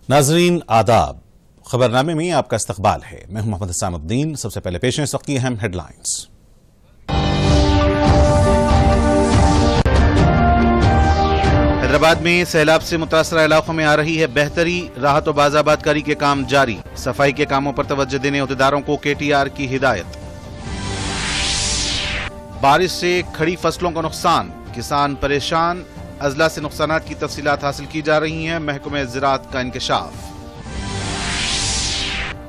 नाजरीन आदाब, खबरनामे में आपका इस्तकबाल है। मैं हूं मोहम्मद सामुद्दीन। सबसे पहले पेश हैं इस वक्त की अहम हेडलाइंस। हैदराबाद में सैलाब से मुतासरा इलाकों में आ रही है बेहतरी, राहत और बाज़ाबादकारी के काम जारी। सफाई के कामों पर तवज्जो देने अहदेदारों को KTR की हिदायत। बारिश से खड़ी फसलों को नुकसान, किसान परेशान। अजला से नुकसानात की तफसीलात हासिल की जा रही हैं। महकमे ज़राअत का इंकशाफ।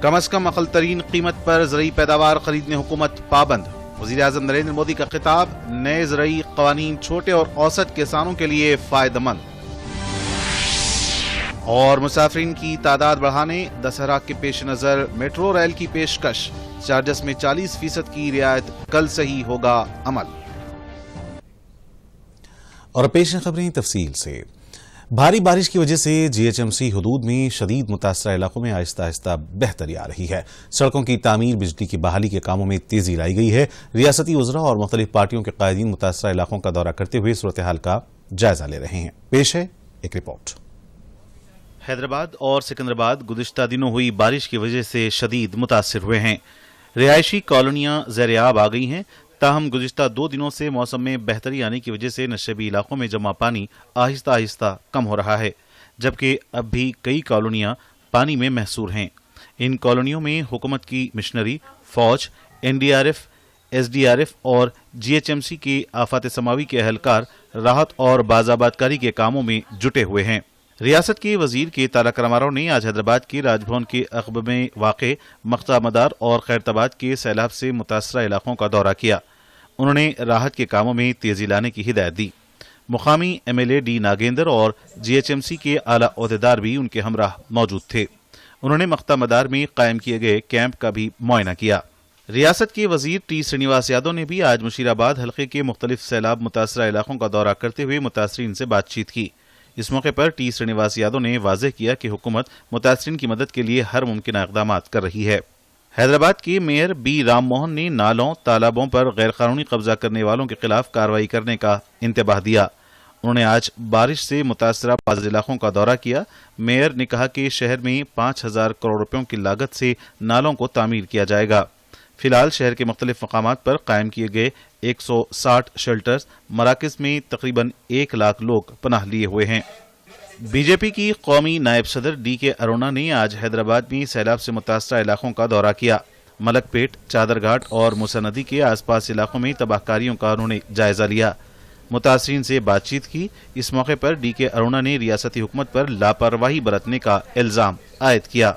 कम अज कम अक़ल तरीन कीमत पर ज़रई पैदावार खरीदने हुकूमत पाबंद। वज़ीर-ए-आज़म नरेंद्र मोदी का खिताब, नए ज़रई क़वानीन छोटे और औसत किसानों के लिए फ़ायदेमंद। और मुसाफिरीन की तादाद बढ़ाने दशहरा के पेश नज़र मेट्रो रेल की पेशकश, चार्जस में 40% की रियायत कल से ही होगा अमल। और पेश खबरें तफसील से। भारी बारिश की वजह से GHMC हुदूद में शदीद मुतासरा इलाकों में आहिस्ता आहिस्ता बेहतरी आ रही है। सड़कों की तामीर, बिजली की बहाली के कामों में तेजी लाई गई है। रियासती वज़रा और मुख्तलिफ पार्टियों के कायदीन मुतासरा इलाकों का दौरा करते हुए सूरत हाल का जायजा ले रहे हैं। पेश है एक रिपोर्ट। हैदराबाद और सिकंदराबाद गुज़िश्ता दिनों हुई बारिश की वजह से शदीद मुतासिर हुए हैं। रिहायशी कॉलोनियां ज़ेर-ए-आब आ गई हैं। ताहम गुज़िश्ता 2 दिनों से मौसम में बेहतरी आने की वजह से नशेबी इलाकों में जमा पानी आहिस्ता आहिस्ता कम हो रहा है, जबकि अब भी कई कॉलोनियां पानी में महसूर हैं। इन कॉलोनियों में हुकूमत की मिशनरी, फौज, NDRF, SDRF और GHMC के आफात समावी के अहलकार राहत और बाज़ाबादकारी के कामों में जुटे हुए हैं। रियासत के वजीर के तारक रामाराव ने आज हैदराबाद के राजभवन के अक़ब में वाक़े मक्ता मदार और खैरताबाद के सैलाब से मुतासरा इलाकों का दौरा किया। उन्होंने राहत के कामों में तेजी लाने की हिदायत दी। मुकामी MLA D नागेंद्र और GHMC के आला ओहदेदार भी उनके हमराह मौजूद थे। उन्होंने मक्ता मदार में कायम किए गए कैंप का भी मुआयना किया। रियासत के वजीर T श्रीनिवास यादव ने भी आज मुशीराबाद हल्के के मुख्तलिफ सैलाब मुतासरा इलाकों का दौरा करते हुए मुतासरीन से बातचीत की। इस मौके पर T श्रीनिवास यादव ने वाज़ेह किया कि हुकूमत मुतासरीन की मदद के लिए हर मुमकिन इक़दामात कर रही है। हैदराबाद के मेयर B राम मोहन ने नालों, तालाबों पर गैर कानूनी कब्जा करने वालों के खिलाफ कार्रवाई करने का इंतबाह दिया। उन्होंने आज बारिश से मुतासरा बाज़ इलाकों का दौरा किया। मेयर ने कहा कि शहर में 5,000 करोड़ रुपयों की लागत से नालों को तामीर किया जाएगा। फिलहाल शहर के मुख्तलिफ मकामात पर कायम किए गए 160 शेल्टर्स मराकज़ में तकरीबन 1 लाख लोग पनाह लिए हुए हैं। BJP की कौमी नायब सदर DK अरोड़ा ने आज हैदराबाद में सैलाब से मुतासरा इलाकों का दौरा किया। मलकपेट, चादरघाट और मूसा नदी के आसपास इलाकों में तबाहकारियों का उन्होंने जायजा लिया। मुतासरीन से बातचीत की। इस मौके पर DK अरोड़ा ने रियासती हुकूमत पर लापरवाही बरतने का इल्जाम आयद किया।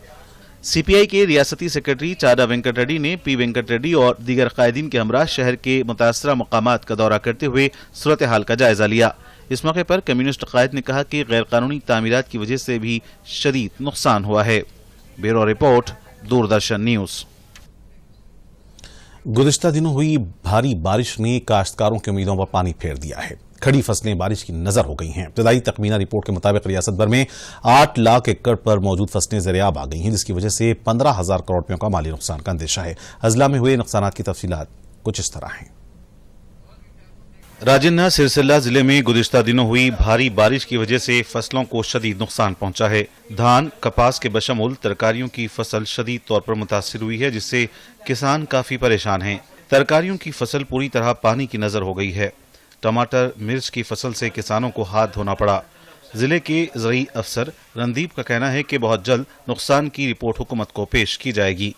CPI के रियासती सेक्रेटरी चाडा वेंकट रेड्डी ने P वेंकट रेड्डी और दीगर कायदीन के हमरा शहर के मुतासरा मकामात का दौरा करते हुए सूरत हाल का जायजा लिया। इस मौके पर कम्युनिस्ट कायद ने कहा कि गैर कानूनी तामीरात की वजह से भी शदीद नुकसान हुआ है। Bureau report, Doordarshan news. गुज़िश्ता दिनों हुई भारी बारिश ने काश्तकारों की उम्मीदों पर पानी फेर दिया है। खड़ी फसलें बारिश की नजर हो गई हैं। इब्तदाई तखमीना रिपोर्ट के मुताबिक रियासत भर में 8 लाख एकड़ पर मौजूद फसलें ज़ेर-ए-आब आ गई हैं, जिसकी वजह से 15,000 करोड़ रुपयों का माली नुकसान का अंदेशा है। अजला में हुए नुकसानात की तफसीलात कुछ इस तरह हैं। राजन्ना सिरसिल्ला जिले में गुज़िश्ता दिनों हुई भारी बारिश की वजह से फसलों को शदीद नुकसान पहुंचा है। धान, कपास के बशमूल तरकारियों की फसल शदीद तौर पर मुतासिर हुई है, जिससे किसान काफी परेशान हैं। तरकारियों की फसल पूरी तरह पानी की नजर हो गई है। टमाटर, मिर्च की फसल से किसानों को हाथ धोना पड़ा। जिले के ज़रई अफसर रणदीप का कहना है कि बहुत जल्द नुकसान की रिपोर्ट हुकूमत को पेश की जाएगी।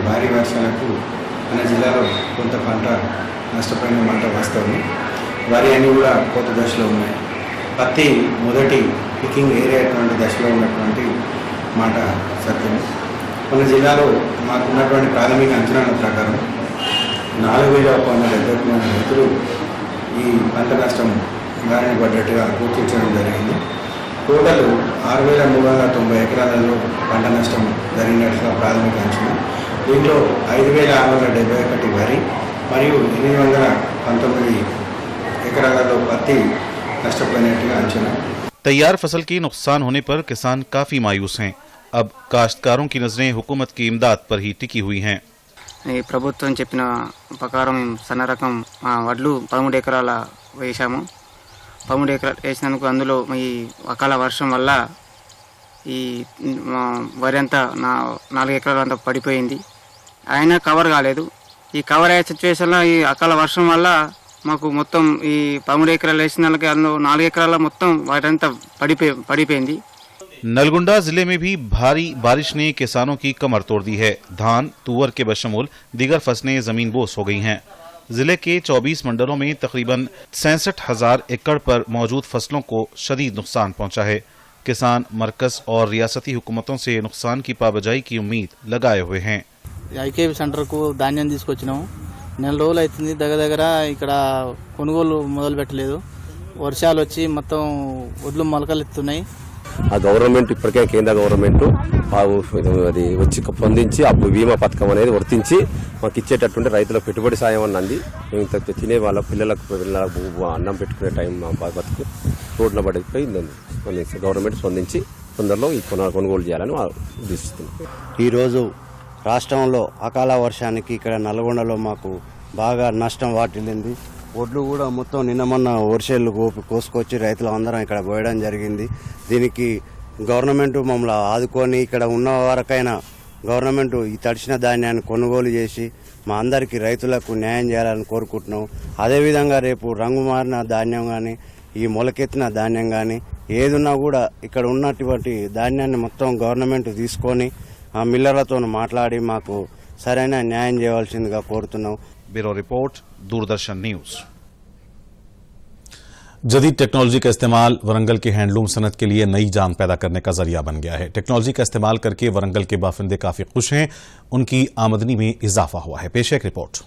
భారీ వర్షాలకు మన జిల్లాలో కొంత పంట నష్టపోయిన మాట వాస్తవం. వరి అన్ని కూడా కోత దశలో ఉన్నాయి. పత్తి మొదటి పికింగ్ ఏరియటువంటి దశలో ఉన్నటువంటి మాట సత్యం. మన జిల్లాలో మాకున్నటువంటి ప్రాథమిక అంచనాల ప్రకారం 4,170 మంది రైతులు ఈ పంట నష్టం బారిన పడ్డట్టుగా గుర్తించడం జరిగింది. టోటల్ 6,390 ఎకరాలలో పంట నష్టం జరిగినట్లుగా ప్రాథమిక అంచనా. దీంట్లో 5,671 వరి మరియు 819 एकराలలో పత్తి నష్టపోయినట్టుగా అంచనా। तैयार फसल के नुकसान होने पर किसान काफी मायूस हैं। अब काश्तकारों की नजरें हुकूमत की इमदाद पर ही टिकी हुई हैं। ప్రభుత్వం చెప్పిన ప్రకారం సన్న రకం వడ్లు 13 ఎకరాల వేశాము। 13 ఎకరాలు వేసినందుకు అందులో ఈ అకాల వర్షం వల్ల ఈ వరి అంతా 4 ఎకరాలు అంతా పడిపోయింది. అయినా కవర్ కాలేదు. ఈ కవర్ అయ్యే సిచ్యువేషన్లో ఈ అకాల వర్షం వల్ల మాకు మొత్తం ఈ 13 ఎకరాలు వేసిన వాళ్ళకి అందులో 4 ఎకరాల మొత్తం వాటంతా పడిపోయింది. नलगुंडा जिले में भी भारी बारिश ने किसानों की कमर तोड़ दी है। धान, तुअर के बशमूल दीगर फसलें जमीनबोस हो गई हैं। जिले के 24 मंडलों में तकरीबन 66,000 एकड़ पर मौजूद फसलों को शदीद नुकसान पहुंचा है। किसान मरकज और रियासती हुकूमतों से नुकसान की पाबजाई की उम्मीद लगाए हुए हैं। ఐకేపీ సెంటర్కు ధాన్యం తీసుకొచ్చినాము. నెల రోజులు అవుతుంది. దగ్గర ఇక్కడ కొనుగోలు మొదలు పెట్టలేదు. వర్షాలు వచ్చి మొత్తం ఒడ్లు మొలకలెత్తున్నాయి. ఆ గవర్నమెంట్ ఇప్పటికే కేంద్ర గవర్నమెంట్ అది వచ్చి స్పందించి ఆ బీమా పథకం అనేది వర్తించి మాకు ఇచ్చేటటువంటి రైతులకు పెట్టుబడి సాయం అన్నది మేము తినే వాళ్ళ పిల్లలకు అన్నం పెట్టుకునే టైం బతుకు రోడ్ల పడిపోయి గవర్నమెంట్ స్పందించి తొందరలో ఈ కొనుగోలు చేయాలని ఉద్దేశిస్తున్నాం. ఈరోజు రాష్ట్రంలో అకాల వర్షానికి ఇక్కడ నల్గొండలో మాకు బాగా నష్టం వాటిల్లింది. ఒడ్లు కూడా మొత్తం నిన్న మొన్న వర్షాలు కోసుకొచ్చి రైతులు అందరం ఇక్కడ పోయడం జరిగింది. దీనికి గవర్నమెంట్ మమ్మల్ని ఆదుకొని ఇక్కడ ఉన్న వరకైనా గవర్నమెంట్ ఈ తడిసిన ధాన్యాన్ని కొనుగోలు చేసి మా అందరికీ రైతులకు న్యాయం చేయాలని కోరుకుంటున్నాం. అదేవిధంగా రేపు రంగు మారిన ధాన్యం కానీ ఈ మొలకెత్తిన ధాన్యం కానీ ఏదున్నా కూడా ఇక్కడ ఉన్నటువంటి ధాన్యాన్ని మొత్తం గవర్నమెంట్ తీసుకొని ఆ మిల్లర్లతో మాట్లాడి మాకు సరైన న్యాయం చేయవలసిందిగా కోరుతున్నాం. Bureau report, Doordarshan news. जदीद टेक्नोलॉजी का इस्तेमाल वरंगल के हैंडलूम सनत के लिए नई जान पैदा करने का जरिया बन गया है। टेक्नोलॉजी का इस्तेमाल करके वरंगल के बाफिंदे काफी खुश हैं, उनकी आमदनी में इजाफा हुआ है। पेश है एक रिपोर्ट।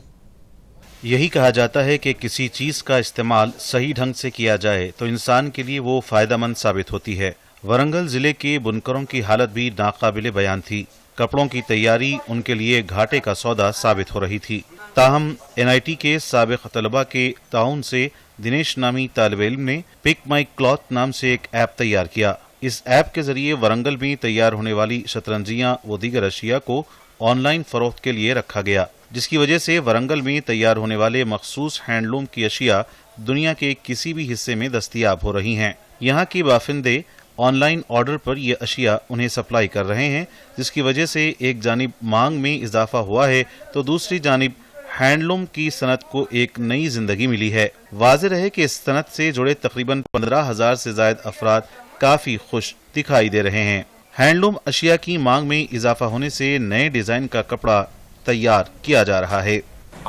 यही कहा जाता है कि किसी चीज का इस्तेमाल सही ढंग से किया जाए तो इंसान के लिए वो फायदेमंद साबित होती है। वरंगल जिले के बुनकरों की हालत भी नाकाबिले बयान थी। कपड़ों की तैयारी उनके लिए घाटे का सौदा साबित हो रही थी। ताहम NIT के साबिक तलबा के ताउन से दिनेश नामी तालिब इल्म ने पिक माई क्लॉथ नाम से एक ऐप तैयार किया। इस ऐप के जरिए वरंगल में तैयार होने वाली शतरंजियां व दीगर अशिया को ऑनलाइन फरोख्त के लिए रखा गया, जिसकी वजह से वरंगल में तैयार होने वाले मखसूस हैंडलूम की अशिया दुनिया के किसी भी हिस्से में दस्तयाब हो रही हैं। यहाँ के बाफिंदे ऑनलाइन ऑर्डर पर ये अशिया उन्हें सप्लाई कर रहे हैं, जिसकी वजह से एक जानिब मांग में इजाफा हुआ है तो दूसरी जानिब हैंडलूम की सनत को एक नई जिंदगी मिली है। वाज़ेह है कि इस सनत से जुड़े तकरीबन 15,000 से ज़ायद अफराद काफ़ी खुश दिखाई दे रहे हैं। हैंडलूम अशिया की मांग में इजाफा होने से नए डिज़ाइन का कपड़ा तैयार किया जा रहा है।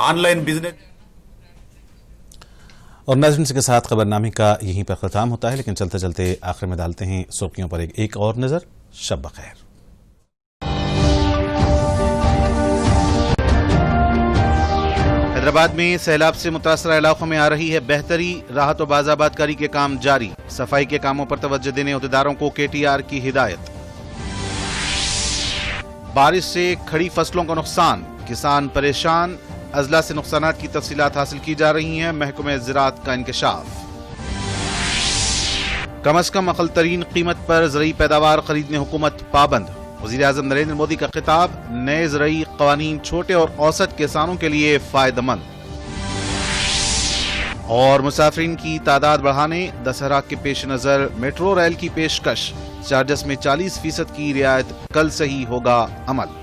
ऑनलाइन बिजनेस और नाज़रीन के साथ खबरनामे का यहीं पर ख़त्म होता है, लेकिन चलते चलते आखिर में डालते हैं सुर्खियों पर एक और नज़र। शब बखैर। हैदराबाद में सैलाब से मुतासरा इलाकों में आ रही है बेहतरी, राहत और बाज़ाबादकारी के काम जारी। सफाई के कामों पर तवज्जो देने अहदेदारों को KTR की हिदायत। बारिश से खड़ी फसलों को नुकसान, किसान परेशान, अजला से नुकसानात की तफसीलात हासिल की जा रही हैं। महकमे ज़राअत का इंकशाफ। कम अज कम अक़ल तरीन कीमत पर ज़रई पैदावार खरीदने हुकूमत पाबंद। वज़ीर-ए-आज़म नरेंद्र मोदी का खिताब, नए ज़रई क़वानीन छोटे और औसत किसानों के लिए फ़ायदेमंद। और मुसाफिरीन की तादाद बढ़ाने दशहरा के पेश नज़र मेट्रो रेल की पेशकश, चार्जस में 40% की रियायत कल से ही होगा अमल।